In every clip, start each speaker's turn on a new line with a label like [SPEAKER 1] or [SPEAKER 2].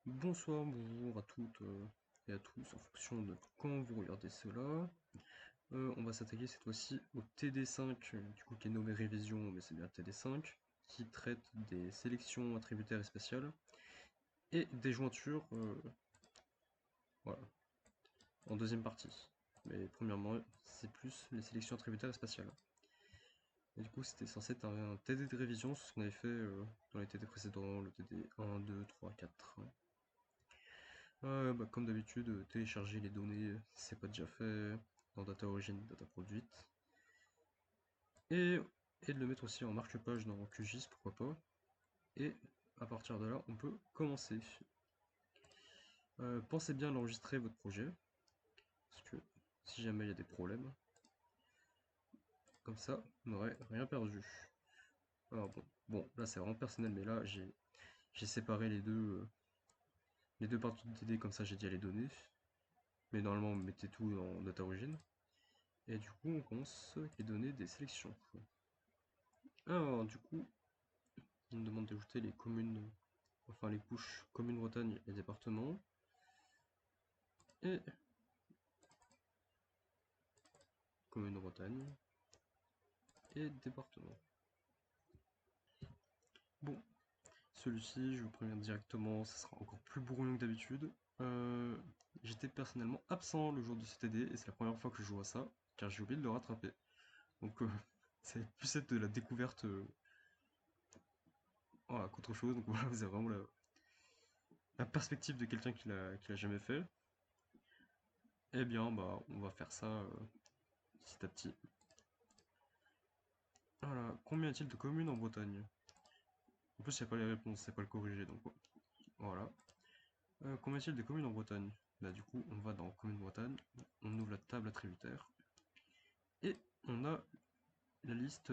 [SPEAKER 1] Bonsoir, bonjour à toutes et à tous, en fonction de quand vous regardez cela. On va s'attaquer cette fois-ci au TD5, du coup qui est nommé révision, mais c'est bien TD5, qui traite des sélections attributaires et spatiales, et des jointures, voilà, en deuxième partie. Mais premièrement, c'est plus les sélections attributaires et spatiales. Et du coup, c'était censé être un TD de révision, c'est ce qu'on avait fait dans les TD précédents, le TD 1, 2, 3, 4. Comme d'habitude, télécharger les données, si c'est pas déjà fait, dans data origin, data produite. Et, et de le mettre aussi en marque-page dans QGIS, pourquoi pas. Et à partir de là, on peut commencer. Pensez bien à enregistrer votre projet, parce que si jamais il y a des problèmes, comme ça, on n'aurait rien perdu. Alors bon, là c'est vraiment personnel, mais là j'ai séparé les deux parties de TD, comme ça j'ai déjà les données. Mais normalement, vous mettez tout dans data origin. Et du coup, on commence avec les données des sélections. Alors, du coup, on me demande d'ajouter les communes, enfin les couches communes Bretagne et département. Et commune Bretagne et département. Bon, celui-ci, je vous préviens directement, ça sera encore plus brouillon que d'habitude. J'étais personnellement absent le jour de ce TD et c'est la première fois que je joue à ça, car j'ai oublié de le rattraper. Donc, ça va plus être de la découverte voilà, qu'autre chose. Donc voilà, c'est vraiment la perspective de quelqu'un qui l'a jamais fait. Eh bien, bah, on va faire ça petit à petit. Voilà, combien y a-t-il de communes en Bretagne? En plus, il n'y a pas les réponses, c'est pas le corrigé, donc voilà. Combien y a-t-il de communes en Bretagne? Là, du coup, on va dans Communes Bretagne, on ouvre la table attributaire, et on a la liste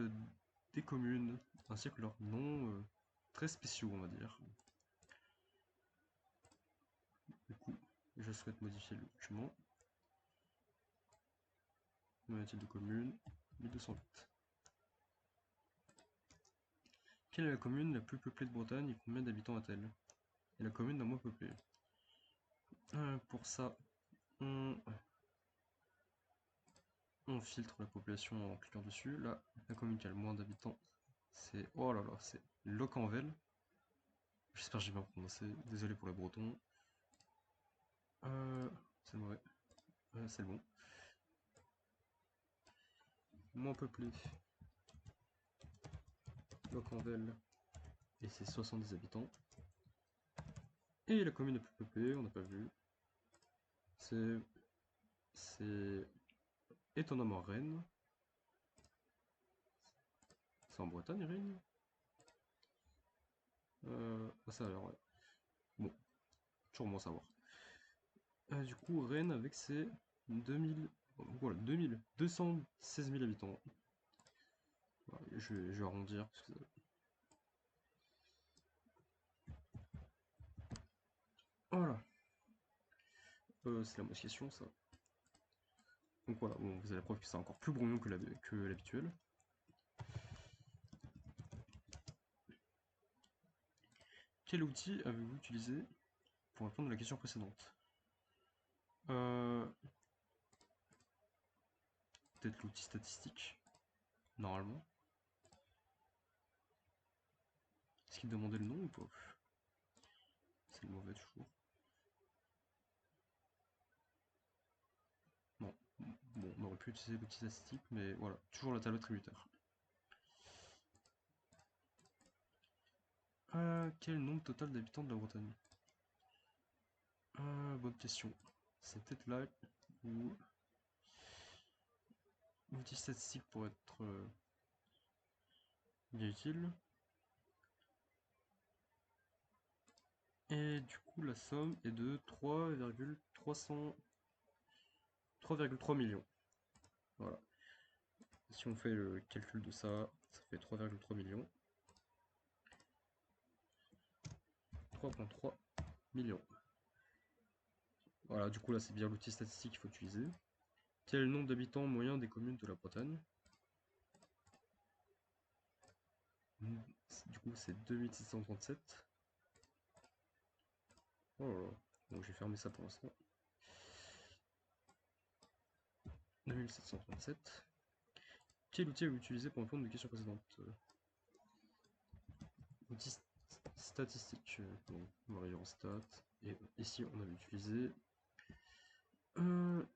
[SPEAKER 1] des communes, ainsi que leurs noms très spéciaux, on va dire. Du coup, je souhaite modifier le document. Combien y a-t-il de communes? 1208. Quelle est la commune la plus peuplée de Bretagne et combien d'habitants a-t-elle? Et la commune la moins peuplée. Pour ça, on filtre la population en cliquant dessus. Là, la commune qui a le moins d'habitants, c'est... Oh là là, c'est Locquenvel. J'espère que j'ai bien prononcé. Désolé pour les Bretons. C'est mauvais. C'est le bon. Moins peuplé. Locquenvel. Et c'est 70 habitants. Et la commune la plus peuplée, on n'a pas vu. C'est... C'est... Étonnamment Rennes. C'est en Bretagne, Rennes ça alors, ouais. Bon, toujours moins savoir. Du coup, Rennes avec ses 2000... Voilà, 216 000 habitants. Voilà, je vais arrondir, parce que voilà. C'est la modification, ça. Donc voilà, bon, vous avez la preuve que c'est encore plus brouillon que l'habituel. Quel outil avez-vous utilisé pour répondre à la question précédente? Euh, Peut-être l'outil statistique, normalement. Est-ce qu'il demandait le nom ou pas? C'est le mauvais toujours. Non. Bon, on aurait pu utiliser l'outil statistique, mais voilà, toujours la table attributaire. Quel nombre total d'habitants de la Bretagne? Bonne question. C'est peut-être là où l'outil statistique pourrait être bien utile. Et du coup, la somme est de 3,3 millions. Voilà. Si on fait le calcul de ça, ça fait 3,3 millions. 3,3 millions. Voilà, du coup là c'est bien l'outil statistique qu'il faut utiliser. Quel est le nombre d'habitants moyen des communes de la Bretagne? Du coup c'est 2637. Oh là là. Donc j'ai fermé ça pour l'instant. 2737. Quel outil avez-vous utilisé pour répondre aux questions précédentes? Outil statistique. Donc on va aller en stats. Et ici on avait utilisé le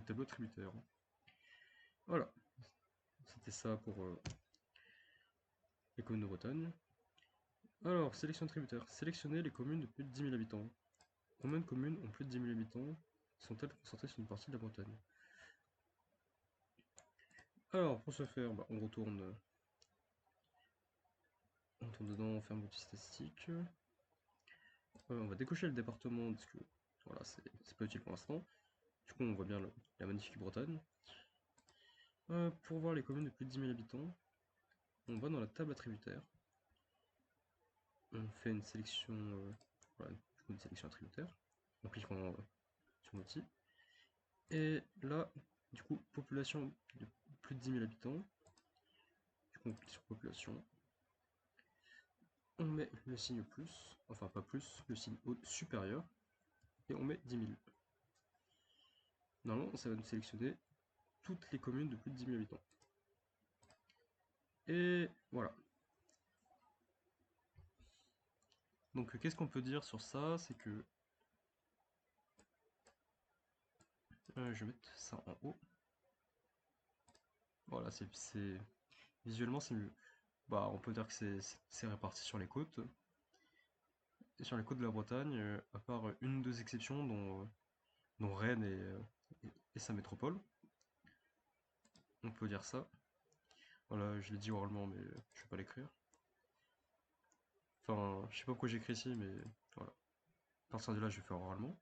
[SPEAKER 1] tableau tributaire. Voilà. C'était ça pour les communes de Bretagne. Alors, sélection tributaire. Sélectionnez les communes de plus de 10 000 habitants. Combien de communes ont plus de 10 000 habitants sont-elles concentrées sur une partie de la Bretagne? Alors, pour ce faire, on retourne dedans, on ferme l'outil statistique. On va décocher le département parce que voilà, c'est pas utile pour l'instant. Du coup, on voit bien la magnifique Bretagne. Pour voir les communes de plus de 10 000 habitants, on va dans la table attributaire. On fait une sélection, voilà, du coup, une sélection attributaire en cliquant sur l'outil. Et là, du coup, population de plus de 10 000 habitants. Du coup, on clique sur population. On met le signe plus, enfin pas plus, le signe supérieur. Et on met 10 000. Normalement, ça va nous sélectionner toutes les communes de plus de 10 000 habitants. Et voilà. Donc qu'est-ce qu'on peut dire sur ça? C'est que... je vais mettre ça en haut. Voilà, visuellement c'est mieux. Bah, on peut dire que c'est réparti sur les côtes. Et sur les côtes de la Bretagne, à part une ou deux exceptions, dont Rennes et sa métropole. On peut dire ça. Voilà, je l'ai dit oralement, mais je vais pas l'écrire. Enfin, je sais pas pourquoi j'écris ici, mais voilà. À partir de là, je vais faire oralement.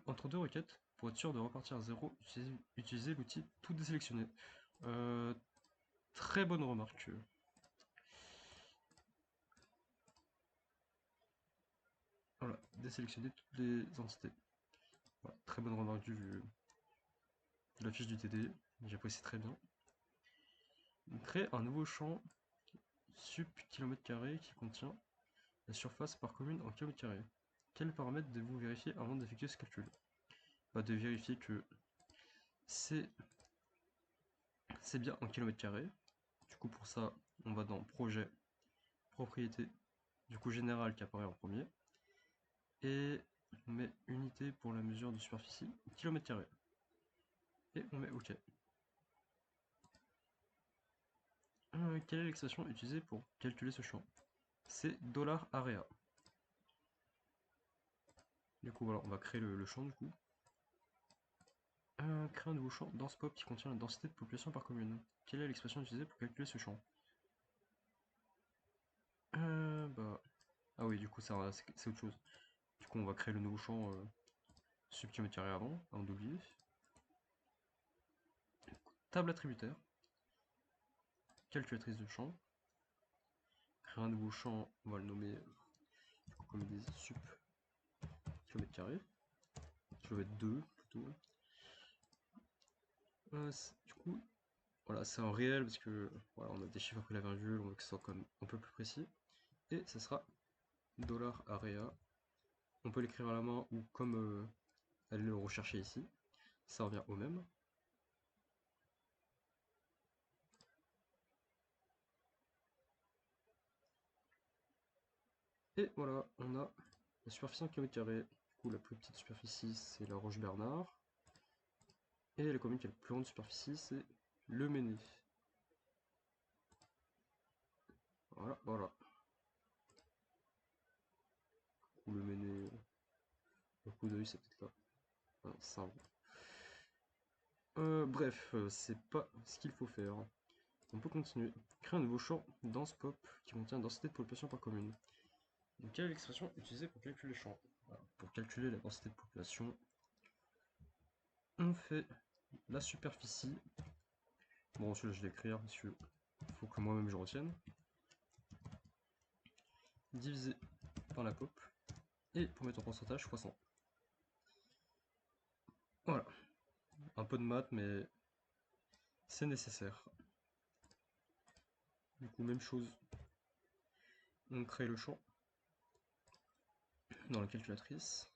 [SPEAKER 1] Entre deux requêtes, pour être sûr de repartir à zéro, utilisez l'outil tout désélectionner. Très bonne remarque. Voilà, désélectionner toutes les entités. Voilà, très bonne remarque de la fiche du TD, j'apprécie très bien. Créer un nouveau champ sub km² qui contient la surface par commune en km². Quels paramètres devez-vous vérifier avant d'effectuer ce calcul? De vérifier que c'est bien en km². Du coup, pour ça, on va dans projet, propriété, du coup général qui apparaît en premier. Et on met unité pour la mesure de superficie, km². Et on met OK. Quelle est l'expression utilisée pour calculer ce champ? C'est $area. Du coup, voilà, on va créer le champ du coup. Créer un nouveau champ dense pop qui contient la densité de population par commune. Quelle est l'expression utilisée pour calculer ce champ? Ah oui, du coup, c'est autre chose. Du coup, on va créer le nouveau champ sub-km² avant d'oublier. Table attributaire. Calculatrice de champ. Créer un nouveau champ, on va le nommer comme des sub-km². Je vais mettre 2 plutôt. Du coup, voilà, c'est en réel parce que voilà, on a des chiffres après la virgule, on veut que ce soit comme un peu plus précis. Et ça sera $area. On peut l'écrire à la main ou comme elle le rechercher ici. Ça revient au même. Et voilà, on a la superficie en km². Du coup, la plus petite superficie, c'est la Roche-Bernard. Et la commune qui a la plus grande superficie, c'est Le Mesnil. Voilà, voilà. Ou Le Mesnil, le coup d'œil, c'est peut-être là. Voilà, ça. Bref, c'est pas ce qu'il faut faire. On peut continuer. Créer un nouveau champ dense pop qui contient la densité de population par commune. Donc, quelle est l'expression utilisée pour calculer le champ? Voilà. Pour calculer la densité de population, on fait la superficie. Bon, celui-là, je vais l'écrire parce qu'il faut que moi-même je retienne. Divisé par la pop. Et pour mettre en pourcentage, fois 100. Voilà. Un peu de maths, mais c'est nécessaire. Du coup, même chose, on crée le champ dans la calculatrice.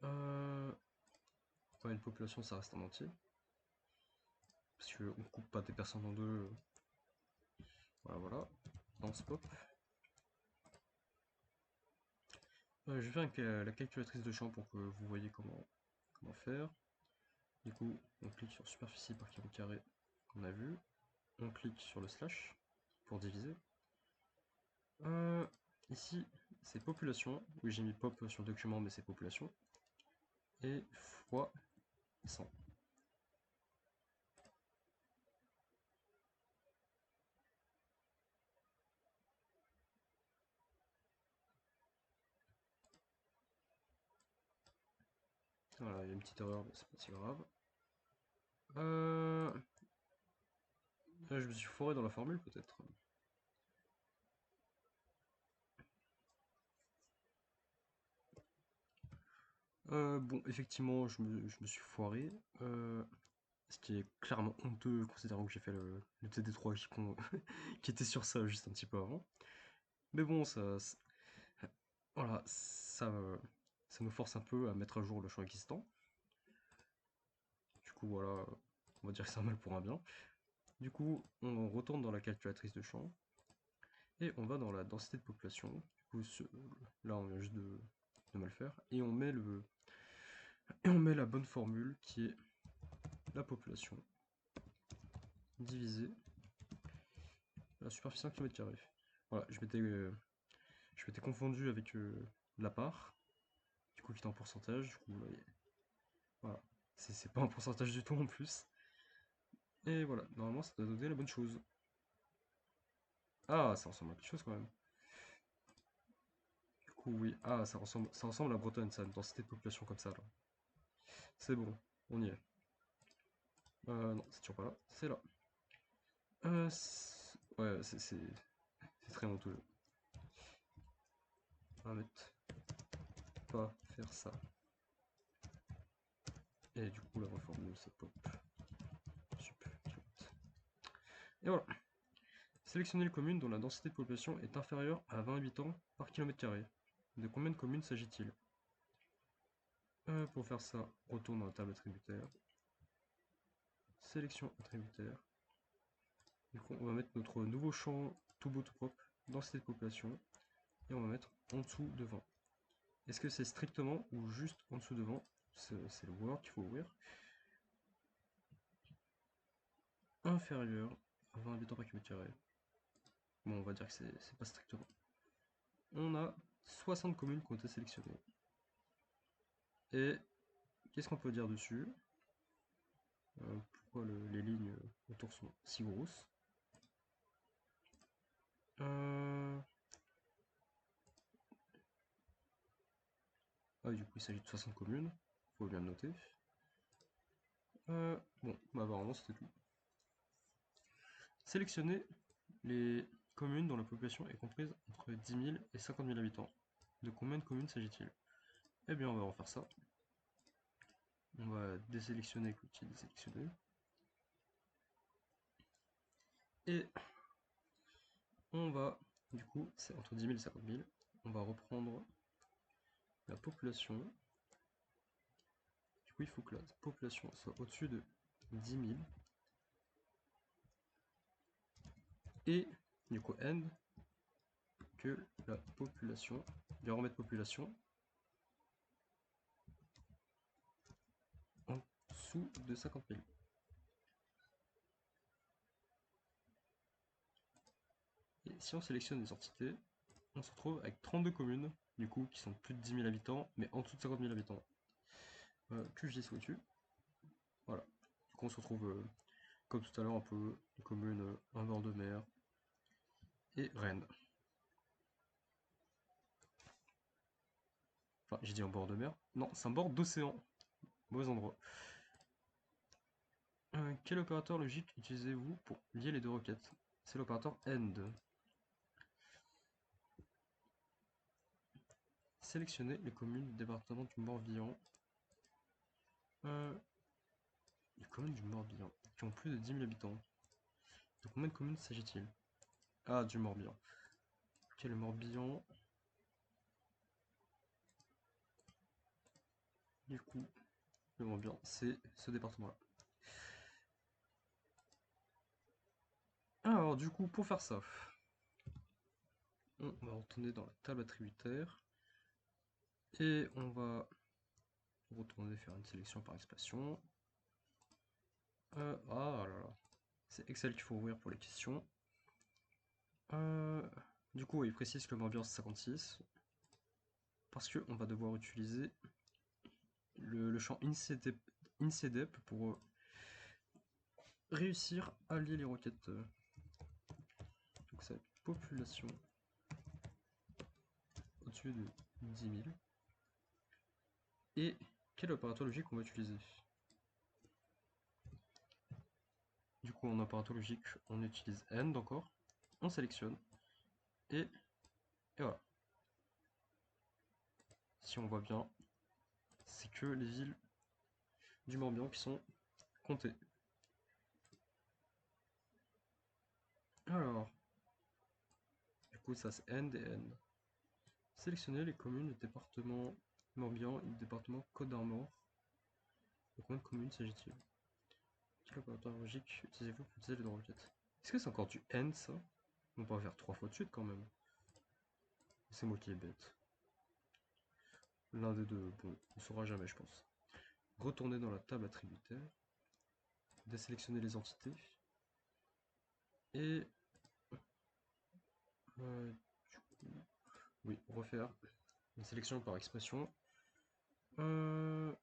[SPEAKER 1] Une population, ça reste en entier. Parce qu'on ne coupe pas des personnes en deux. Voilà. Lance pop. Je vais faire avec la calculatrice de champ pour que vous voyez comment faire. Du coup, on clique sur superficie par kilomètre carré qu'on a vu. On clique sur le slash pour diviser. Ici, c'est population. Oui, j'ai mis pop sur le document, mais c'est population. Et fois 100. Voilà, il y a une petite erreur, mais c'est pas si grave. Je me suis foiré dans la formule peut-être. Bon, effectivement, je me suis foiré. Ce qui est clairement honteux, considérant que j'ai fait le TD3 qui était sur ça juste un petit peu avant. Mais bon, voilà, ça nous force un peu à mettre à jour le champ existant. Du coup, voilà, on va dire que c'est un mal pour un bien. Du coup, on retourne dans la calculatrice de champ et on va dans la densité de population. Du coup, là, on vient juste de mal faire et on met la bonne formule qui est la population divisée la superficie en kilomètre carré. Voilà, je m'étais confondu avec la part, du coup qui est en pourcentage, du coup voilà, c'est pas un pourcentage du tout en plus. Et voilà, normalement ça doit donner la bonne chose. Ah, ça ressemble à quelque chose quand même. Du coup oui, ah ça ressemble à Bretonne, ça a une densité de population comme ça là. C'est bon, on y est. Non, c'est toujours pas là, c'est là. Ouais, c'est très honteux. On va mettre pas faire ça. Et du coup la reformule c'est pop. Super. Et voilà. Sélectionnez les communes dont la densité de population est inférieure à 20 habitants par kilomètre carré. De combien de communes s'agit-il? Pour faire ça, retourne dans la table attributaire. Sélection attributaire. Du coup, on va mettre notre nouveau champ tout beau tout propre, densité de population, et on va mettre en dessous de 20. Est-ce que c'est strictement ou juste en dessous de 20? C'est le Word qu'il faut ouvrir. Inférieur à 20 habitants par kilomètre carré. Bon, on va dire que c'est pas strictement. On a 60 communes qui ont été sélectionnées. Et qu'est-ce qu'on peut dire dessus? Pourquoi les lignes autour sont si grosses? Ah, du coup, il s'agit de 60 communes, faut bien le noter. Bon, bah apparemment c'était tout. Sélectionnez les communes dont la population est comprise entre 10 000 et 50 000 habitants. De combien de communes s'agit-il? Eh bien, on va refaire ça. On va désélectionner avec l'outil désélectionner. Et on va, du coup, c'est entre 10 000 et 50 000. On va reprendre la population. Du coup, il faut que la population soit au-dessus de 10 000. Et du coup, end, que la population, bien remettre population en dessous de 50 000. Et si on sélectionne les entités, on se retrouve avec 32 communes, du coup, qui sont plus de 10 000 habitants, mais en dessous de 50 000 habitants. QGIS au-dessus. Voilà. Du coup, on se retrouve, comme tout à l'heure, un peu les communes en bord de mer et Rennes. Enfin, j'ai dit en bord de mer. Non, c'est un bord d'océan. Mauvais endroit. Quel opérateur logique utilisez-vous pour lier les deux requêtes? C'est l'opérateur AND. Sélectionnez les communes du département du Morbihan. Les communes du Morbihan qui ont plus de 10 000 habitants. De combien de communes s'agit-il? Ah, du Morbihan. Ok, le Morbihan. Du coup, le Morbihan, c'est ce département-là. Alors, du coup, pour faire ça, on va retourner dans la table attributaire. Et on va retourner faire une sélection par expression. Ah là là. C'est Excel qu'il faut ouvrir pour les questions. Du coup, il précise que le Morbihan c'est 56. Parce qu'on va devoir utiliser le champ INSEDEP pour réussir à lier les requêtes. Donc ça va être population au-dessus de 10 000. Et quel opérateur logique on va utiliser? Du coup, en opérateur logique, on utilise AND encore. On sélectionne. Et voilà. Si on voit bien, c'est que les villes du Morbihan qui sont comptées. Alors, du coup, ça c'est AND et AND. Sélectionnez les communes du département Morbihan et du département Côte d'Armor. De combien de communes s'agit-il? Quel opérateur logique utilisez-vous pour utiliser les deux requêtes? Est-ce que c'est encore du AND ça? On peut pas faire 3 fois de suite quand même. C'est moi qui est bête. L'un des deux, bon, on saura jamais je pense. Retournez dans la table attributaire. Désélectionner les entités. Et du coup, oui, refaire une sélection par expression. Voilà,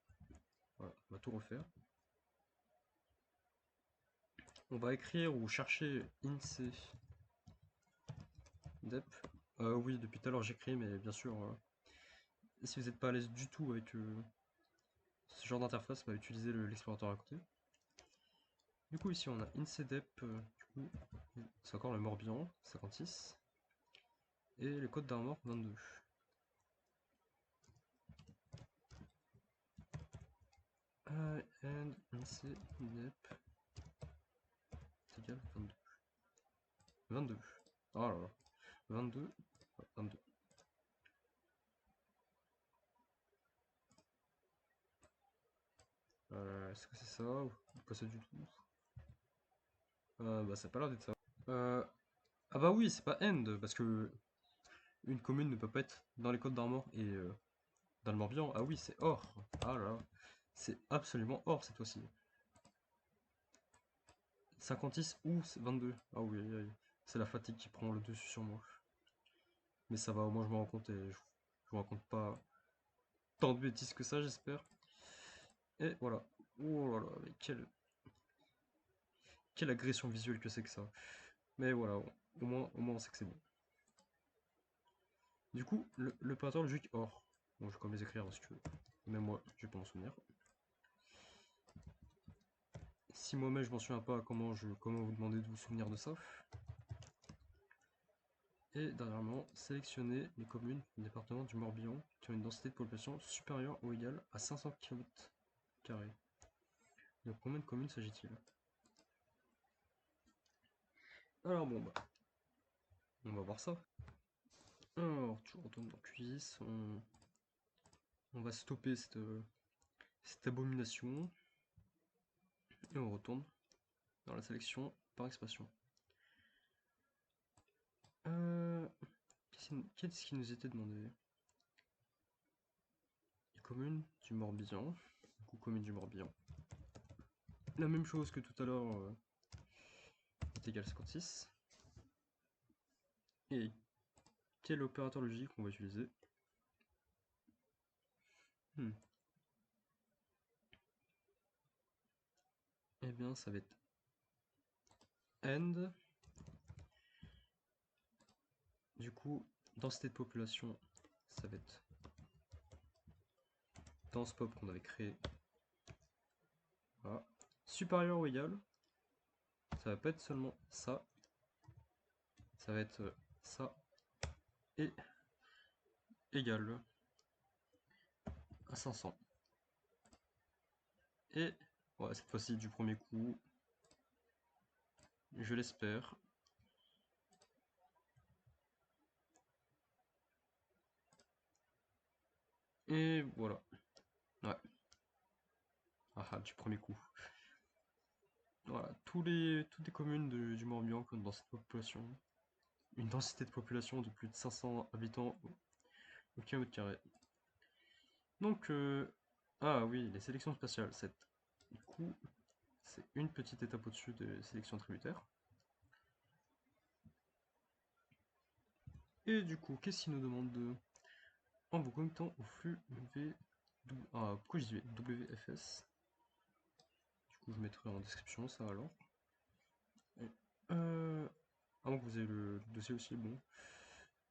[SPEAKER 1] on va tout refaire. On va écrire ou chercher INSEE dep. Oui, depuis tout à l'heure j'écris, mais bien sûr, si vous n'êtes pas à l'aise du tout avec ce genre d'interface, bah, utilisez l'explorateur à côté. Du coup, ici on a INSEEDEP, du coup, c'est encore le Morbihan, 56, et les Côtes d'Armor, 22. And INSEEDEP c'est égal 22. 22. Oh là là. 22. 22. Est-ce que c'est ça ou pas ça du tout? Bah ça a pas l'air d'être ça. Ah bah oui, c'est pas end, parce que une commune ne peut pas être dans les Côtes d'Armor et dans le Morbihan. Ah oui, c'est or. Ah là là. C'est absolument or cette fois-ci. 56 ou 22. Ah oui, oui. C'est la fatigue qui prend le dessus sur moi. Mais ça va, au moins je me rends compte et je vous raconte pas tant de bêtises que ça, j'espère. Et voilà. Oh là là, mais quelle agression visuelle que c'est que ça. Mais voilà, au moins on sait que c'est bon. Du coup, l'opérateur logique OR. Bon, je vais quand même les écrire parce que même moi, je vais pas m'en souvenir. Si moi-même je m'en souviens pas, comment vous demander de vous souvenir de ça? Et dernièrement, sélectionnez les communes du département du Morbihan qui ont une densité de population supérieure ou égale à 500 km². De combien de communes s'agit-il? Alors bon, bah, on va voir ça. Alors, tu retournes dans QGIS, on va stopper cette abomination. Et on retourne dans la sélection par expression. Qu'est-ce qui nous était demandé? Les communes du Morbihan. Du coup, commune du Morbihan. La même chose que tout à l'heure est égal à 56. Et quel opérateur logique on va utiliser? Eh bien, ça va être AND. Du coup, densité de population, ça va être dans ce pop qu'on avait créé. Voilà. Supérieur ou égal, ça va pas être seulement ça. Ça va être ça et égal à 500. Et ouais, cette fois-ci du premier coup, je l'espère. Et voilà. Ouais. Ah, ah, du premier coup. Voilà, toutes les communes du Morbihan ont une densité de population. Une densité de population de plus de 500 habitants au kilomètre carré. Donc, ah oui, les sélections spatiales, du coup, c'est une petite étape au-dessus des sélections tributaires. Et du coup, qu'est-ce qu'il nous demande de... En vous connectant au flux Ah, pourquoi je dis WFS? Du coup, je mettrai en description ça alors. Et, euh, avant que vous ayez le dossier aussi, bon.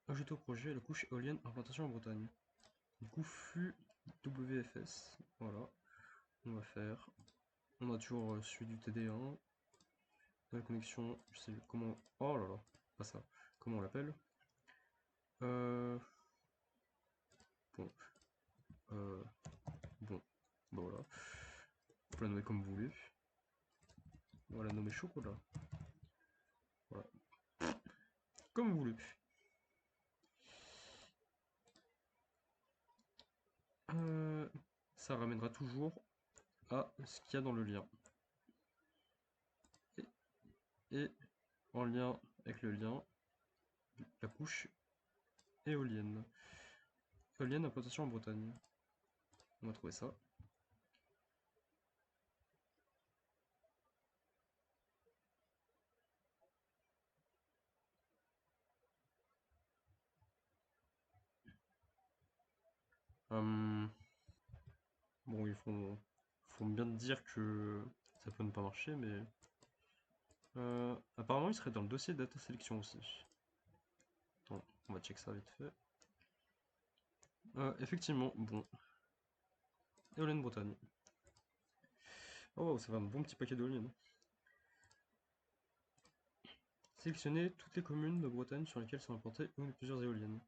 [SPEAKER 1] Ajouter au projet la couche éolienne implantation en Bretagne. Du coup, flux WFS, voilà, on va faire. On a toujours celui du TD1. La connexion, je sais comment. Oh là là, pas ça. Comment on l'appelle? euh... Bon, euh... bon, voilà. Vous pouvez la nommer comme vous voulez. On va la nommer chocolat. Voilà, comme vous voulez. Euh... Ça ramènera toujours à ce qu'il y a dans le lien. Et en lien avec le lien, la couche éolienne. Éolienne implantation en Bretagne. On va trouver ça. Hum, Bon, faut bien te dire que ça peut ne pas marcher, mais apparemment il serait dans le dossier data sélection aussi. Attends, on va check ça vite fait. Effectivement, bon, éolienne Bretagne. Oh, ça va un bon petit paquet d'éoliennes. Sélectionnez toutes les communes de Bretagne sur lesquelles sont implantées une ou plusieurs éoliennes.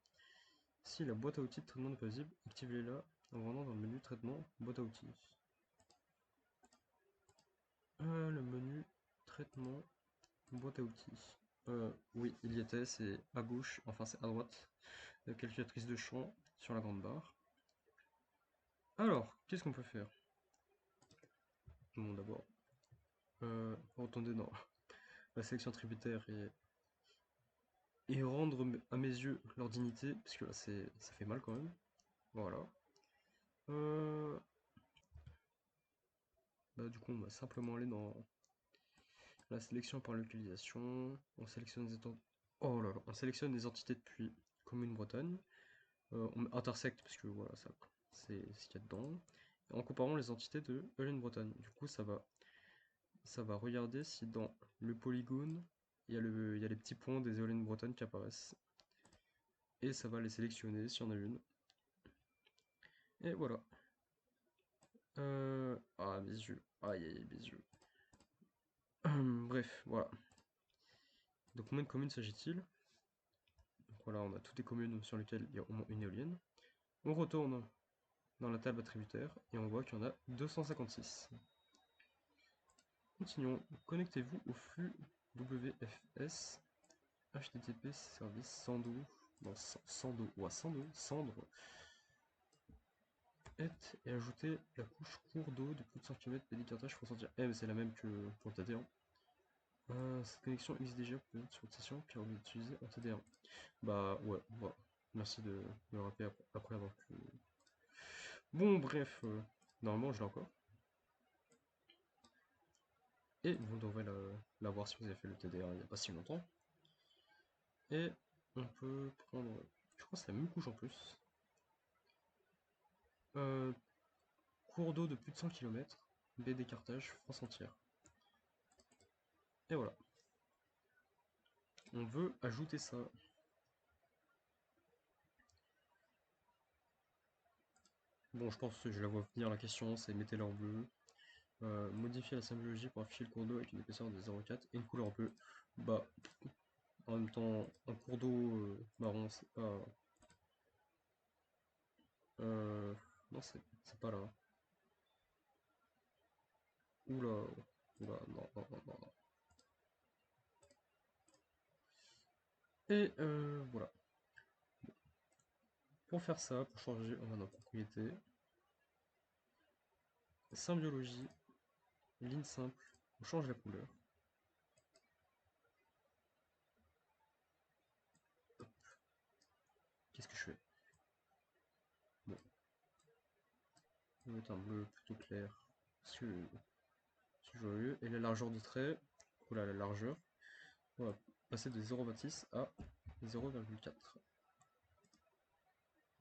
[SPEAKER 1] Si la boîte à outils de traitement n'est pas visible, activez-la en rendant dans le menu traitement, boîte à outils. Le menu traitement, boîte à outils. Oui, il y était, c'est à gauche, enfin c'est à droite. La calculatrice de champ sur la grande barre. Alors, qu'est-ce qu'on peut faire? Bon, d'abord, retourner dans la sélection tributaire et rendre à mes yeux leur dignité, parce que là, ça fait mal quand même. Voilà. Euh, du coup, on va simplement aller dans la sélection par localisation. On sélectionne oh là là, on sélectionne les entités depuis Commune Bretagne. On intersecte, parce que voilà, ça, c'est ce qu'il y a dedans. En comparant les entités de Hélène Bretagne. Du coup, ça va regarder si dans le polygone, il y a les petits points des éoliennes bretonnes qui apparaissent. Et ça va les sélectionner s'il y en a une. Et voilà. Ah, mes yeux. Aïe, aïe, aïe, mes yeux. Bref, voilà. Donc combien de communes s'agit-il? Donc voilà, on a toutes les communes sur lesquelles il y a au moins une éolienne. On retourne dans la table attributaire et on voit qu'il y en a 256. Continuons. Connectez-vous au flux WFS HTTP service Sando. Non, Sando. Ouais, Sandre. Et ajouter la couche cours d'eau de plus de 100 km pédicartage pour sortir. Mais c'est la même que pour le TD1. Cette connexion existe déjà sur votre session car vous l'utilisez en TD1. Bah ouais, voilà. Merci de me le rappeler après avoir que. Bon, bref, normalement je l'ai encore. Et vous devrez la voir si vous avez fait le TD1 il n'y a pas si longtemps. Et on peut prendre. Je crois que c'est la même couche en plus. Euh, Cours d'eau de plus de 100 km, baie d'écartage, France entière. Et voilà. On veut ajouter ça. Bon, je pense que je la vois venir la question, c'est mettez-la en bleu. Modifier la symbologie pour afficher le cours d'eau avec une épaisseur de 0,4 et une couleur en bleu. Bah, en même temps, un cours d'eau marron, c'est pas. Non, c'est pas là. Oula, oula, non, non, non, non. Et voilà. Pour faire ça, pour changer, on va dans propriété, symbiologie, ligne simple, on change la couleur. Qu'est-ce que je fais? Bon, on va mettre un bleu plutôt clair, parce que c'est joyeux. Et la largeur de trait, voilà la largeur, on va passer de 0,26 à 0,4.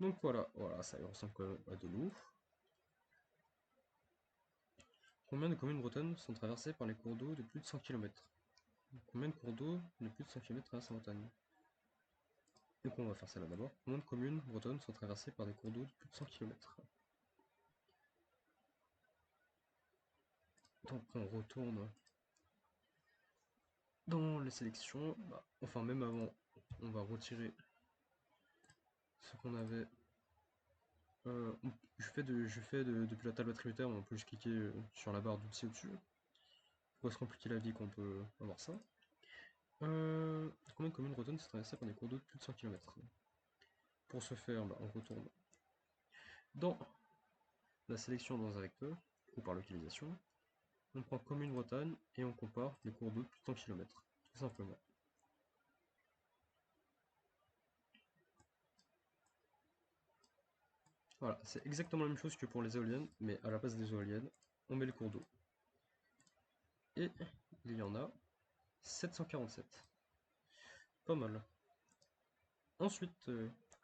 [SPEAKER 1] Donc voilà, voilà, ça ressemble quand même à de l'eau. Combien de communes bretonnes sont traversées par les cours d'eau de plus de 100 km? Combien de cours d'eau de plus de 100 km traversent la montagne? Donc on va faire ça là d'abord. Combien de communes bretonnes sont traversées par des cours d'eau de plus de 100 km? Donc on retourne dans les sélections. Enfin même avant, on va retirer ce qu'on avait. Depuis la table attributaire, on peut juste cliquer sur la barre d'outils au-dessus. Pour se compliquer la vie qu'on peut avoir ça. Combien de communes bretonnes sont traversées par des cours d'eau de plus de 100 km? Pour ce faire, on retourne dans la sélection dans un vecteur, ou par localisation. On prend commune Bretagne et on compare les cours d'eau de plus de 100 km, tout simplement. Voilà, c'est exactement la même chose que pour les éoliennes, mais à la place des éoliennes, on met les cours d'eau. Et il y en a 747. Pas mal. Ensuite,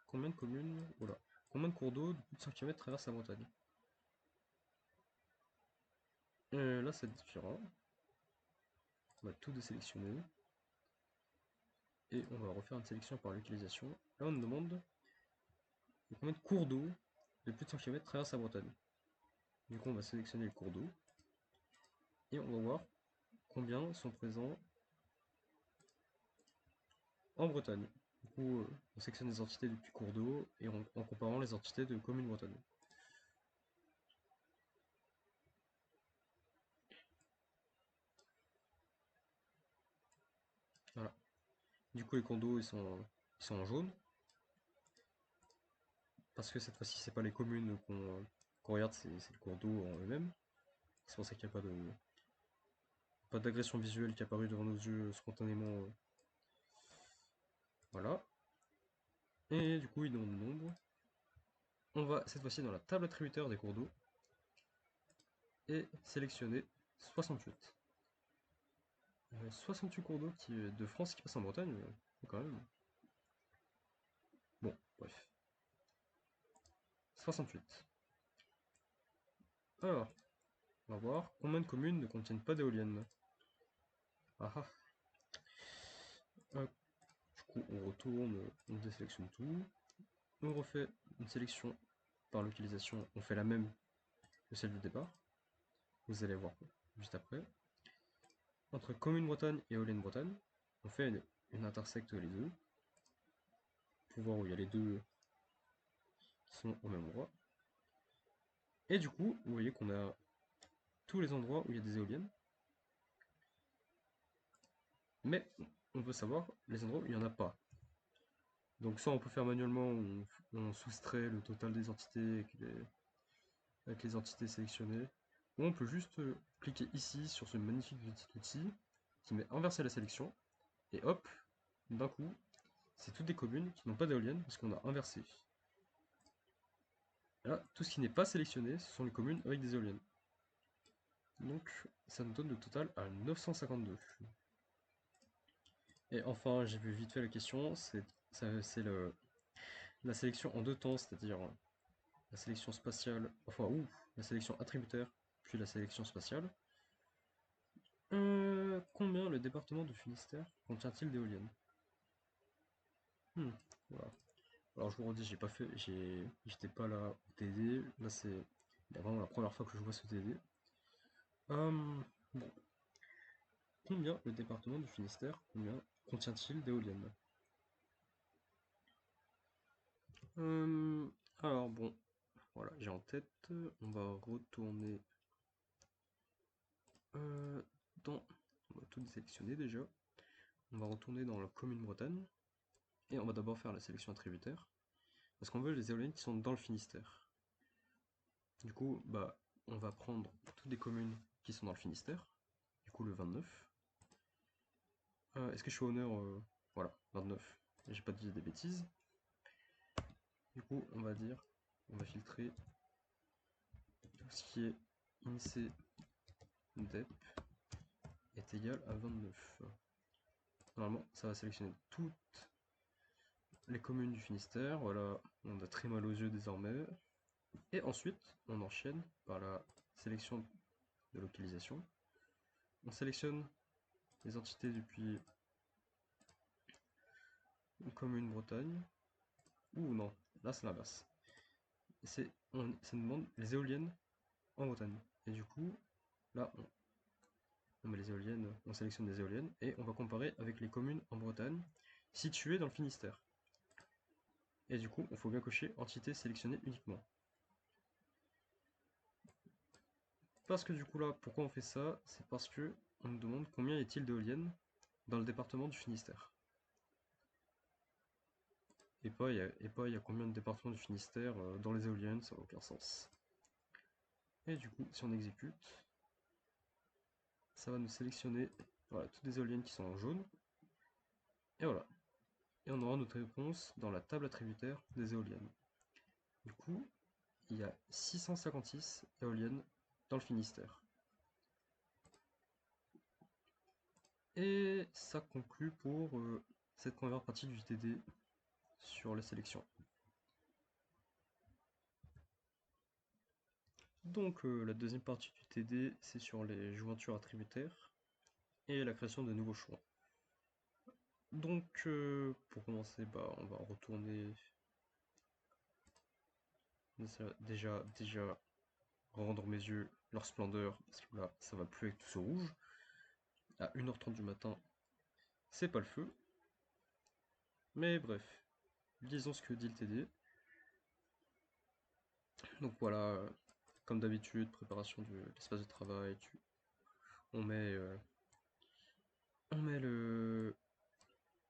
[SPEAKER 1] combien de communes, voilà, combien de cours d'eau de plus de 100 km traversent la Bretagne? Là, c'est différent. On va tout désélectionner. Et on va refaire une sélection par localisation. Là, on nous demande combien de cours d'eau de plus de 100 km traversent la Bretagne. Du coup, on va sélectionner le cours d'eau. Et on va voir combien sont présents en Bretagne. Du coup, on sélectionne les entités depuis cours d'eau et en comparant les entités de communes bretonnes. Voilà. Du coup, les cours d'eau, ils sont en jaune. Parce que cette fois-ci, c'est pas les communes qu'on regarde, c'est le cours d'eau en eux-mêmes. C'est pour ça qu'il n'y a pas d'agression visuelle qui est apparue devant nos yeux spontanément. Voilà. Et du coup, ils donnent le nombre. On va cette fois-ci dans la table attributeur des cours d'eau et sélectionner 68. 68 cours d'eau de France qui passent en Bretagne, quand même. Bon, bref. 68. Alors, on va voir combien de communes ne contiennent pas d'éoliennes. Ah ah. Du coup, on retourne, on désélectionne tout. On refait une sélection par localisation. On fait la même que celle du départ. Vous allez voir juste après. Entre commune Bretagne et éolienne Bretagne, on fait une intersecte les deux. Pour voir où il y a les deux qui sont au même endroit. Et du coup, vous voyez qu'on a tous les endroits où il y a des éoliennes. Mais on veut savoir les endroits où il n'y en a pas. Donc ça, on peut faire manuellement, on soustrait le total des entités avec les entités sélectionnées. Ou on peut juste cliquer ici sur ce magnifique petit outil qui met inverser la sélection. Et hop, d'un coup, c'est toutes des communes qui n'ont pas d'éoliennes parce qu'on a inversé. Et là, tout ce qui n'est pas sélectionné, ce sont les communes avec des éoliennes. Donc ça nous donne le total à 952. Et enfin, j'ai vu vite fait la question, c'est la sélection en deux temps, c'est-à-dire la sélection spatiale, enfin, la sélection attributaire, puis la sélection spatiale. Combien le département du Finistère contient-il d'éoliennes? Voilà. Alors je vous redis, j'étais pas là au TD, là c'est vraiment la première fois que je vois ce TD. Bon. Combien le département du Finistère, combien contient-il d'éoliennes? Euh, alors bon, voilà, j'ai en tête, on va retourner dans... On va tout sélectionner déjà. On va retourner dans la commune Bretagne. Et on va d'abord faire la sélection attributaire, parce qu'on veut les éoliennes qui sont dans le Finistère. Du coup, bah, on va prendre toutes les communes qui sont dans le Finistère, du coup le 29. Est-ce que je suis honneur voilà, 29, j'ai pas dit des bêtises. Du coup, on va dire, on va filtrer tout ce qui est INSEE DEP est égal à 29. Normalement, ça va sélectionner toutes les communes du Finistère. Voilà, on a très mal aux yeux désormais. Et ensuite, on enchaîne par la sélection de localisation. On sélectionne les entités depuis une commune Bretagne. Ou non, là c'est l'inverse. Ça nous demande les éoliennes en Bretagne. Et du coup, là, on met les éoliennes, on sélectionne les éoliennes et on va comparer avec les communes en Bretagne situées dans le Finistère. Et du coup, il faut bien cocher entité sélectionnée uniquement. Parce que du coup là, pourquoi on fait ça? C'est parce que on nous demande combien y a-t-il d'éoliennes dans le département du Finistère. Et pas il y a combien de départements du Finistère dans les éoliennes, ça n'a aucun sens. Et du coup, si on exécute, ça va nous sélectionner voilà, toutes les éoliennes qui sont en jaune. Et voilà. Et on aura notre réponse dans la table attributaire des éoliennes. Du coup, il y a 656 éoliennes dans le Finistère. Et ça conclut pour cette première partie du TD sur les sélections. Donc la deuxième partie du TD, c'est sur les jointures attributaires et la création de nouveaux choix. Donc pour commencer, bah, on va retourner déjà rendre mes yeux leur splendeur, parce que là ça va plus avec tout ce rouge. À 1h30 du matin, c'est pas le feu. Mais bref, lisons ce que dit le TD. Donc voilà, comme d'habitude, préparation de l'espace de travail, on met,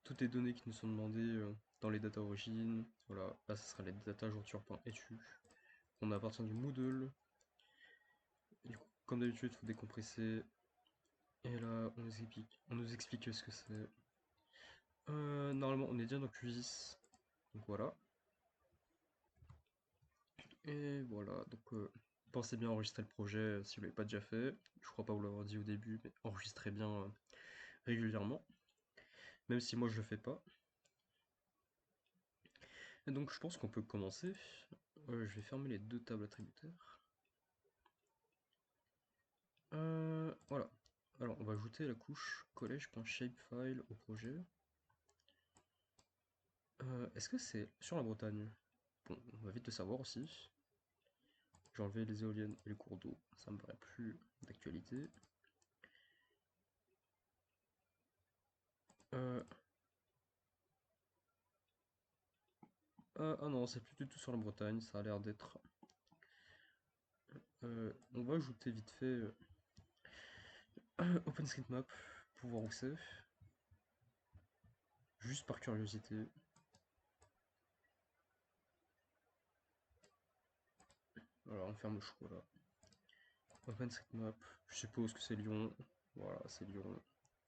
[SPEAKER 1] toutes les données qui nous sont demandées dans les data origines. Voilà, là ce sera les data jointure.etu. On a à partir du Moodle. Du coup, comme d'habitude, il faut décompresser. Et là, on nous explique ce que c'est. Normalement, on est déjà dans QGIS. Donc voilà. Et voilà, donc pensez bien à enregistrer le projet si vous ne l'avez pas déjà fait. Je crois pas vous l'avoir dit au début, mais enregistrez bien régulièrement. Même si moi je le fais pas. Et donc je pense qu'on peut commencer. Je vais fermer les deux tables attributaires. Voilà. Alors on va ajouter la couche college.shapefile au projet. Est-ce que c'est sur la Bretagne? Bon, on va vite le savoir aussi. J'ai enlevé les éoliennes et les cours d'eau, ça me paraît plus d'actualité. Ah non, c'est plus du tout sur la Bretagne, ça a l'air d'être... on va ajouter vite fait OpenStreetMap pour voir où c'est. Juste par curiosité. Alors on ferme le choix là. OpenStreetMap, je suppose que c'est Lyon. Voilà, c'est Lyon.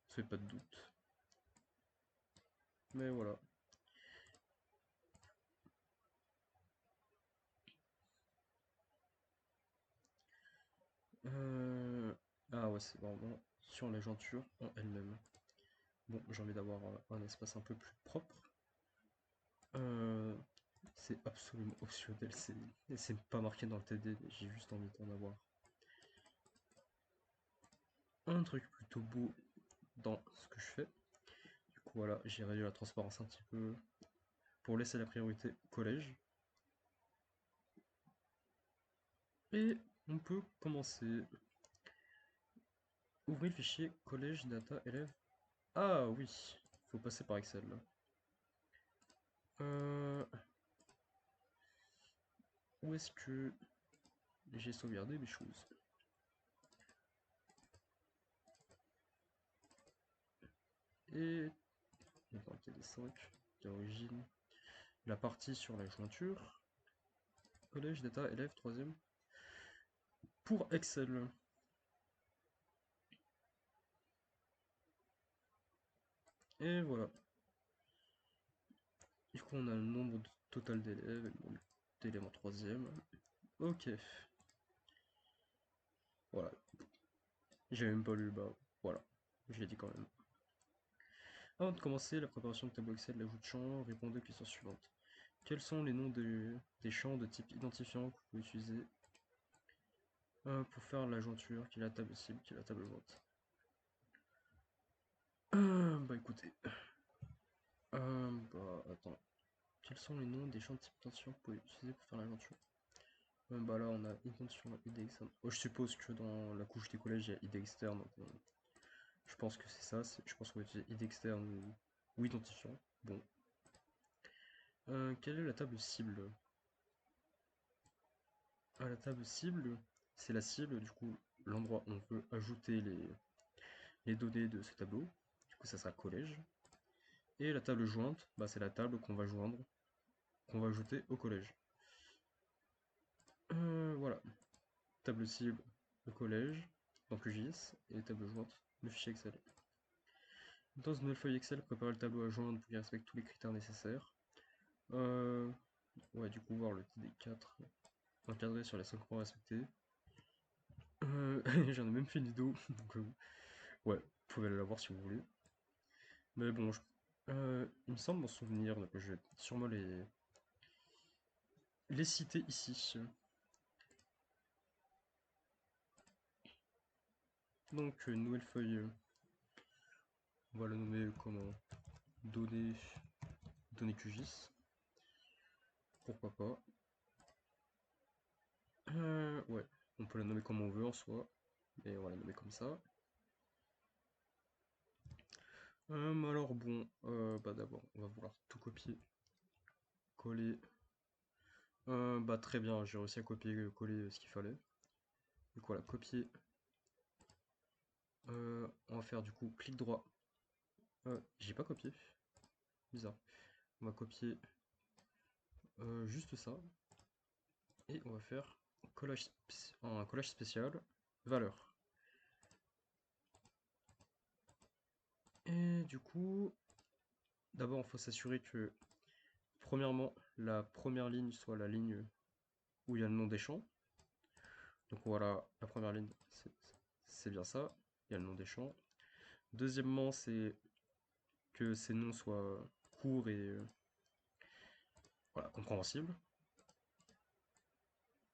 [SPEAKER 1] Ça fait pas de doute. Mais voilà. Ah ouais, c'est vraiment sur la jointure en elle-même. Bon, j'ai envie d'avoir un espace un peu plus propre. C'est absolument optionnel, c'est pas marqué dans le TD, mais j'ai juste envie d'en avoir un truc plutôt beau dans ce que je fais. Du coup voilà, j'ai réduit la transparence un petit peu pour laisser la priorité au collège. Et on peut commencer. Ouvrir le fichier collège data élève. Ah oui, faut passer par Excel là. Où est-ce que j'ai sauvegardé mes choses? Et dans le KD5. d'origine, la partie sur la jointure, collège, data, élève, troisième, pour Excel. Et voilà. Du coup, on a le nombre total d'élèves et le nombre d'élèves en troisième. Ok. Voilà. J'ai même pas lu le bas. Voilà. Je l'ai dit quand même. Avant de commencer la préparation de tableau Excel, l'ajout de champs, répondez aux questions suivantes. Quels sont les noms des champs de type identifiant que vous pouvez utiliser pour faire la jointure, qui est la table cible, qui est la table jointe? Bah écoutez. Bah attends. Quels sont les noms des champs de type identifiant que vous pouvez utiliser pour faire la jointure? Bah là on a identifiant, ID externe. Oh, je suppose que dans la couche des collèges il y a ID externe, donc je pense que c'est ça. Je pense qu'on va utiliser ID externe ou identifiant. Bon. Quelle est la table cible? La table cible, c'est la cible, du coup, l'endroit où on peut ajouter les données de ce tableau. Du coup, ça sera collège. Et la table jointe, bah, c'est la table qu'on va joindre, qu'on va ajouter au collège. Voilà. Table cible, le collège, dans QGIS, et table jointe, le fichier Excel. Dans une nouvelle feuille Excel, préparer le tableau à joindre pour qu'il respecte tous les critères nécessaires. Ouais, du coup, voir le TD4 encadré sur les 5 points respectés. J'en ai même fait une vidéo, donc ouais, vous pouvez aller la voir si vous voulez. Mais bon, il me semble m'en souvenir, donc je vais sûrement les citer ici. Donc, nouvelle feuille, on va la nommer comment? Données QGIS. Pourquoi pas. Ouais, on peut la nommer comme on veut en soi, mais on va la nommer comme ça. Alors bon, bah d'abord, on va vouloir tout copier, coller. Bah très bien, j'ai réussi à copier, coller ce qu'il fallait. Du coup, voilà, copier. On va faire du coup clic droit. J'ai pas copié. Bizarre. On va copier juste ça. Et on va faire un collage spécial, valeur. Et du coup, d'abord il faut s'assurer que, premièrement, la première ligne soit la ligne où il y a le nom des champs. Donc voilà, la première ligne, c'est bien ça, il y a le nom des champs. Deuxièmement, c'est que ces noms soient courts et voilà, compréhensibles.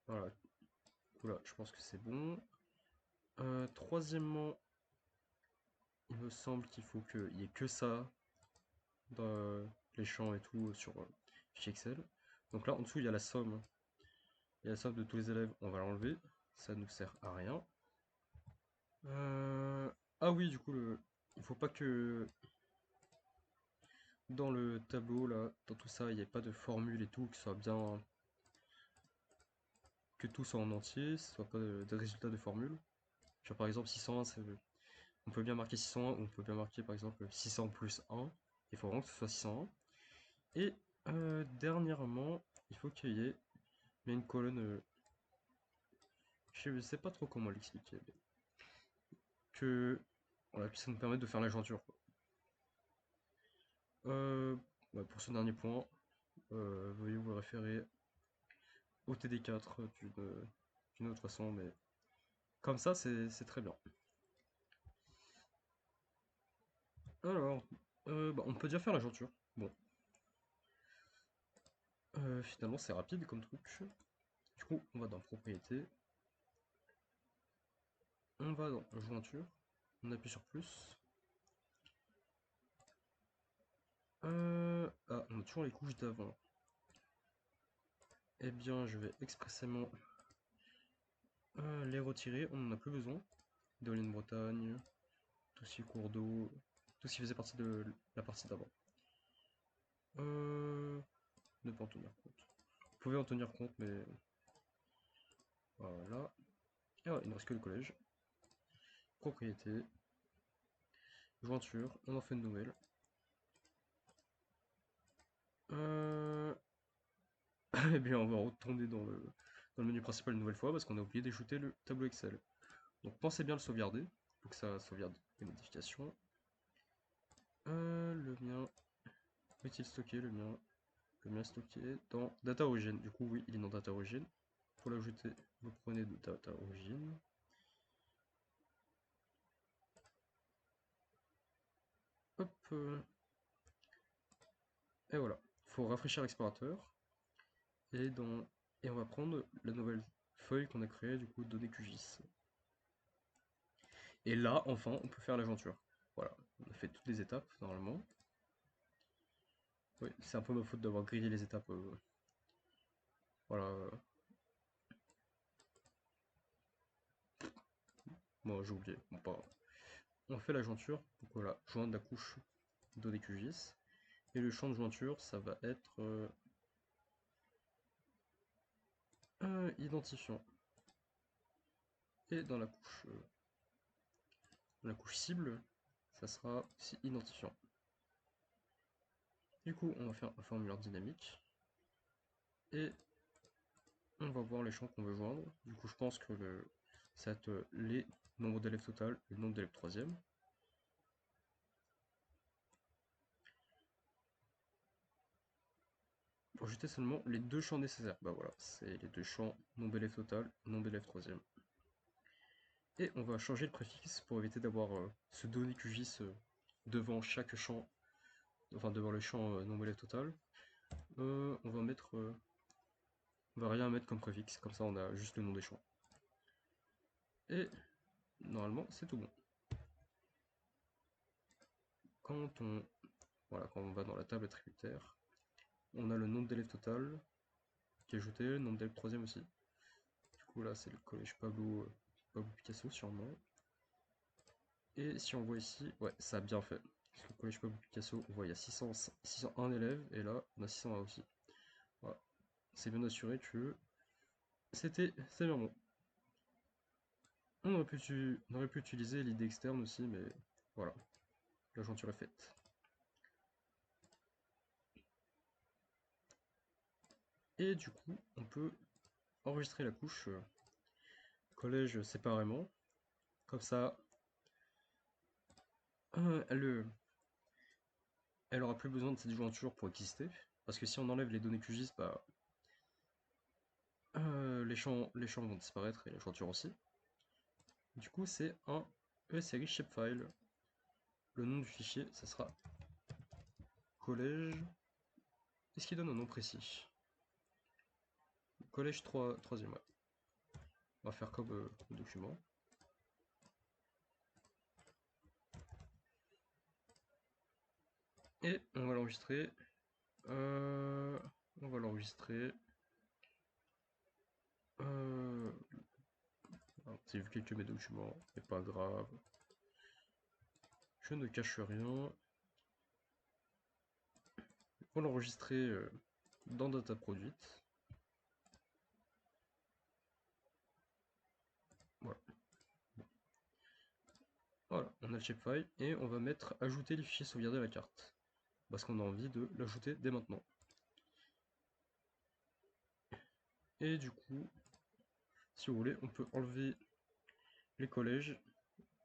[SPEAKER 1] Voilà, voilà, je pense que c'est bon. Troisièmement, il me semble qu'il faut qu'il n'y ait que ça dans les champs et tout sur fichier Excel. Donc là, en dessous, il y a la somme. Il y a la somme de tous les élèves, on va l'enlever. Ça ne nous sert à rien. Ah oui, du coup, il faut pas que dans le tableau, là, dans tout ça, il n'y ait pas de formule et tout, que ce soit bien... que tout soit en entier, ce soit pas de résultats de formule. Genre par exemple 601, on peut bien marquer 601 ou on peut bien marquer par exemple 600 plus 1. Il faut vraiment que ce soit 601. Et dernièrement, il faut qu'il y ait une colonne, je sais pas trop comment l'expliquer, mais que voilà, ça nous permet de faire la jointure, quoi. Ouais, pour ce dernier point, veuillez vous référer au TD4 d'une autre façon, mais comme ça, c'est très bien. Alors, bah, on peut déjà faire la jointure. Bon, finalement, c'est rapide comme truc. Du coup, on va dans propriété. On va dans jointure. On appuie sur plus. Ah, on a toujours les couches d'avant. Eh bien, je vais expressément les retirer. On n'en a plus besoin. Éolienne Bretagne, tout ce qui est cours d'eau, tout ce qui faisait partie de la partie d'avant. Ne pas en tenir compte. Vous pouvez en tenir compte, mais voilà. Et voilà, il ne reste que le collège. Propriété. Jointure. On en fait une nouvelle. Eh bien, on va retourner dans le menu principal une nouvelle fois parce qu'on a oublié d'ajouter le tableau Excel. Donc pensez bien à le sauvegarder pour que ça sauvegarde les modifications. Le mien, est-il stocké le mien? Le mien est stocké dans Data Origin. Du coup, oui, il est dans Data Origin. Pour l'ajouter, vous prenez de Data Origin. Hop. Et voilà. Il faut rafraîchir l'explorateur. Et, et on va prendre la nouvelle feuille qu'on a créée, du coup, données QGIS. Et là, enfin, on peut faire l'aventure. Voilà, on a fait toutes les étapes, normalement. Oui, c'est un peu ma faute d'avoir grillé les étapes. Voilà. Moi, j'ai oublié. Bon, pas grave. On fait la jointure. Donc voilà, joindre la couche données QGIS. Et le champ de jointure, ça va être identifiant. Et dans la couche cible, ça sera aussi identifiant. Du coup, on va faire un formulaire dynamique. Et on va voir les champs qu'on veut joindre. Du coup, je pense que ça va être les nombres d'élèves total et le nombre d'élèves troisième. Pour ajouter seulement les deux champs nécessaires. Bah voilà, c'est les deux champs nombre d'élèves total, nombre d'élèves troisième. Et on va changer le préfixe pour éviter d'avoir ce données QGIS devant chaque champ, enfin devant le champ nombre d'élèves total. On va mettre, on va rien mettre comme préfixe, comme ça on a juste le nom des champs. Et normalement c'est tout bon. Quand on va dans la table attributaire, on a le nombre d'élèves total qui est ajouté, le nombre d'élèves troisième aussi. Du coup là c'est le collège Pablo Picasso sûrement. Et si on voit ici, ouais, ça a bien fait. Parce que le collège Pablo Picasso, on voit il y a 601 élèves, et là, on a 601 aussi. Voilà. C'est bien assuré que c'est bien bon. On aurait pu utiliser l'idée externe aussi, mais voilà, la jointure est faite. Et du coup, on peut enregistrer la couche collège séparément. Comme ça, euh, elle, elle aura plus besoin de cette jointure pour exister. Parce que si on enlève les données QGIS, bah, les champs vont disparaître et la jointure aussi. Du coup, c'est un ESRI shapefile. Le nom du fichier, ça sera collège. Est-ce qu'il donne un nom précis? Collège 3e, ouais. On va faire comme document. Et on va l'enregistrer. On va l'enregistrer. J'ai vu quelques mes documents, mais pas grave. Je ne cache rien. On va l'enregistrer dans data produite. Voilà. Voilà, on a le shapefile et on va mettre ajouter les fichiers sauvegardés à la carte. Parce qu'on a envie de l'ajouter dès maintenant. Et du coup, si vous voulez, on peut enlever les collèges,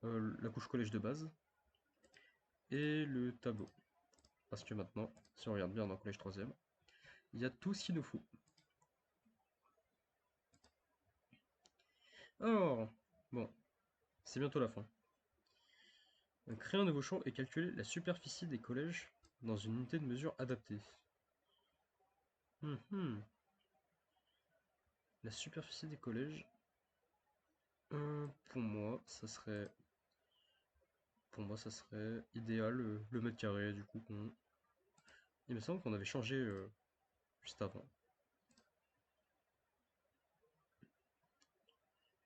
[SPEAKER 1] la couche collège de base, et le tableau. Parce que maintenant, si on regarde bien dans le collège 3e, il y a tout ce qu'il nous faut. Alors, bon, c'est bientôt la fin. On crée un nouveau champ et calculer la superficie des collèges dans une unité de mesure adaptée. La superficie des collèges, pour moi, ça serait idéal le mètre carré, du coup. Il me semble qu'on avait changé juste avant.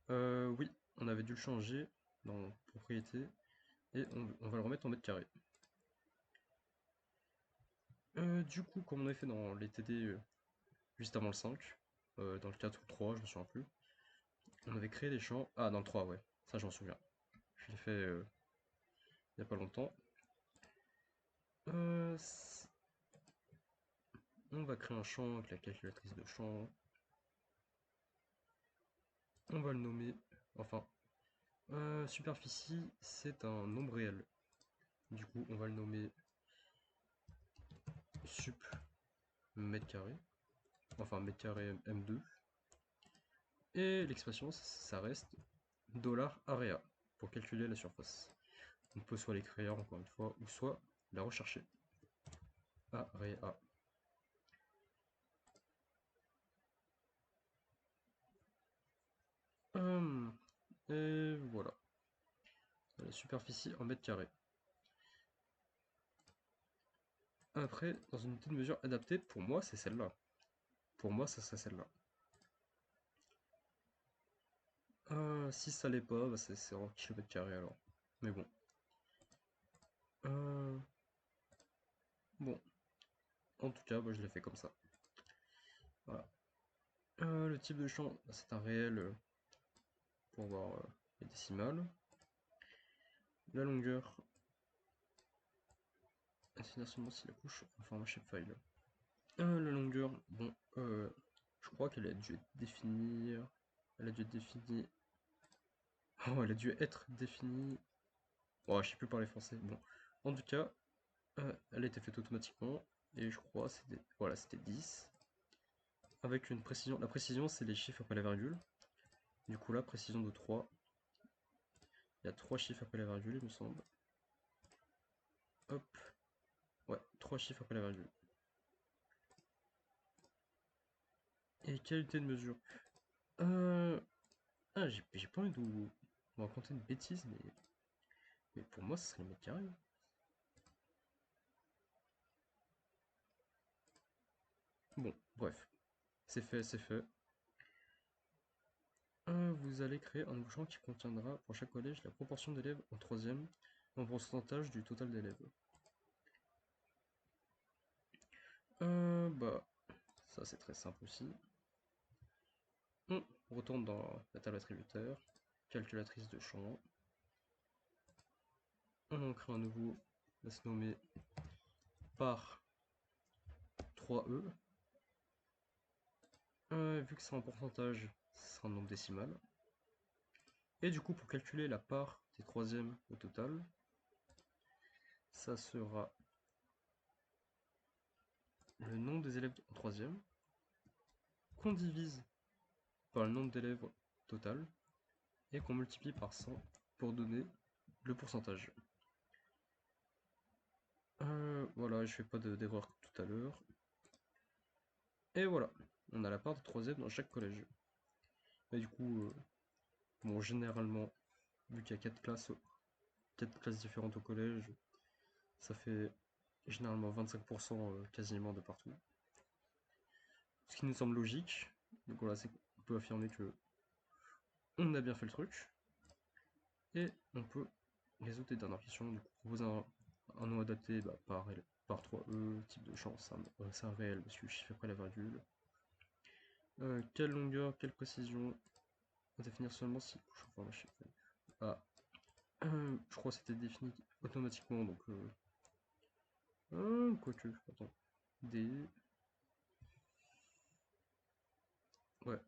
[SPEAKER 1] Oui, on avait dû le changer dans propriété et on va le remettre en mètre carré. Du coup, comme on avait fait dans les TD juste avant le 5, dans le 4 ou le 3, je me souviens plus, on avait créé des champs. Ah, dans le 3, ouais, ça j'en souviens. Je l'ai fait il n'y a pas longtemps. On va créer un champ avec la calculatrice de champ. On va le nommer, enfin, superficie, c'est un nombre réel. Du coup, on va le nommer sup mètre carré, enfin mètre carré M2. Et l'expression, ça reste $area pour calculer la surface. On peut soit l'écrire encore une fois, ou soit la rechercher. Area. Et voilà. La superficie en mètres carrés. Après, dans une unité de mesure adaptée, pour moi, c'est celle-là. Pour moi, ça serait celle-là. Si ça l'est pas, bah c'est en kilomètres carrés alors. Mais bon. Euh, bon. En tout cas, bah, je l'ai fait comme ça. Voilà. Le type de champ, bah, c'est un réel pour voir les décimales. La longueur, définir seulement si la couche en format shapefile. La longueur, bon, je crois qu'elle a dû être définie. Elle a dû être définie. Oh, elle a dû être définie. Oh, je sais plus parler français. Bon, en tout cas, elle a été faite automatiquement. Et je crois c'était voilà, c'était 10. Avec une précision. La précision, c'est les chiffres après la virgule. Du coup, là, précision de 3. Il y a 3 chiffres après la virgule, il me semble. Hop. Ouais, 3 chiffres après la virgule. Et qualité de mesure. Ah, j'ai pas envie de vous raconter une bêtise, mais pour moi, ce serait le mètre carré. Bon, bref. C'est fait, c'est fait. Vous allez créer un nouveau champ qui contiendra pour chaque collège la proportion d'élèves en troisième en pourcentage du total d'élèves. Bah, ça c'est très simple aussi. On retourne dans la table attributaire, calculatrice de champ. On en crée un nouveau, va se nommer par 3e. Vu que c'est en pourcentage, c'est un nombre décimal. Et du coup, pour calculer la part des troisièmes au total, ça sera le nombre des élèves en troisième qu'on divise par le nombre d'élèves total et qu'on multiplie par 100 pour donner le pourcentage. Voilà, je fais pas d'erreur tout à l'heure. Et voilà, on a la part de troisième dans chaque collège. Et du coup, bon, généralement, vu qu'il y a 4 classes différentes au collège, ça fait généralement 25% quasiment de partout. Ce qui nous semble logique. Donc voilà, on peut affirmer que on a bien fait le truc. Et on peut résoudre les dernières questions. Du coup, proposer un nom adapté bah, par 3E, type de champ, c'est un réel, parce que le chiffre après la virgule. Quelle longueur, quelle précision, à définir seulement si couche en format chiffre. Ah, je crois que c'était défini automatiquement, donc quoique, attends. D. Ouais.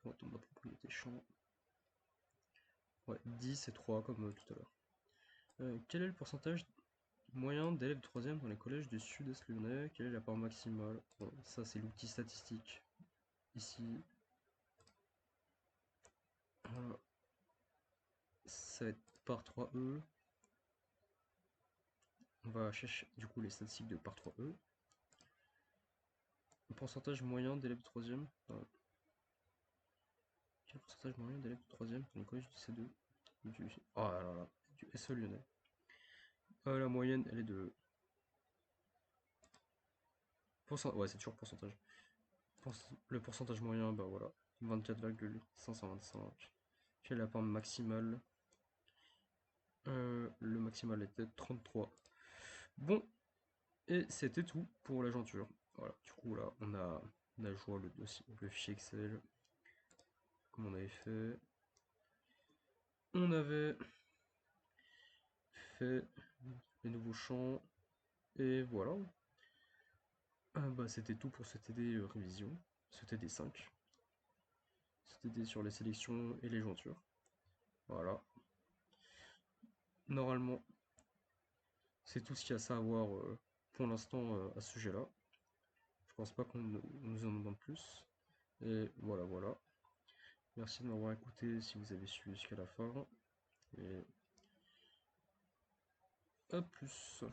[SPEAKER 1] On retourne dans la propriété champ. Ouais, 10 et 3 comme tout à l'heure. Quel est le pourcentage moyen d'élèves de 3e dans les collèges du sud-est lyonnais? Quelle est la part maximale? Bon, ça c'est l'outil statistique. Ici, ça va être par 3E. On va chercher du coup les statistiques de par 3E. Le pourcentage moyen d'élèves de 3e. Quel pourcentage moyen d'élèves de 3e dans les collèges du C2? Oh là là, du SE lyonnais. La moyenne elle est de. Ouais, c'est toujours pourcentage. Le pourcentage moyen, bah voilà, 24,525. Quelle est la part maximale? Le maximal était 33. Bon, et c'était tout pour l'aventure. Voilà, du coup là, on a joué le dossier, le fichier Excel, comme on avait fait. On avait fait, les nouveaux champs, et voilà. Bah, c'était tout pour ce TD révision, ce TD5. Ce TD sur les sélections et les jointures. Voilà. Normalement, c'est tout ce qu'il y a à savoir pour l'instant à ce sujet-là. Je pense pas qu'on nous en demande plus. Et voilà, voilà. Merci de m'avoir écouté si vous avez suivi jusqu'à la fin. Et à plus.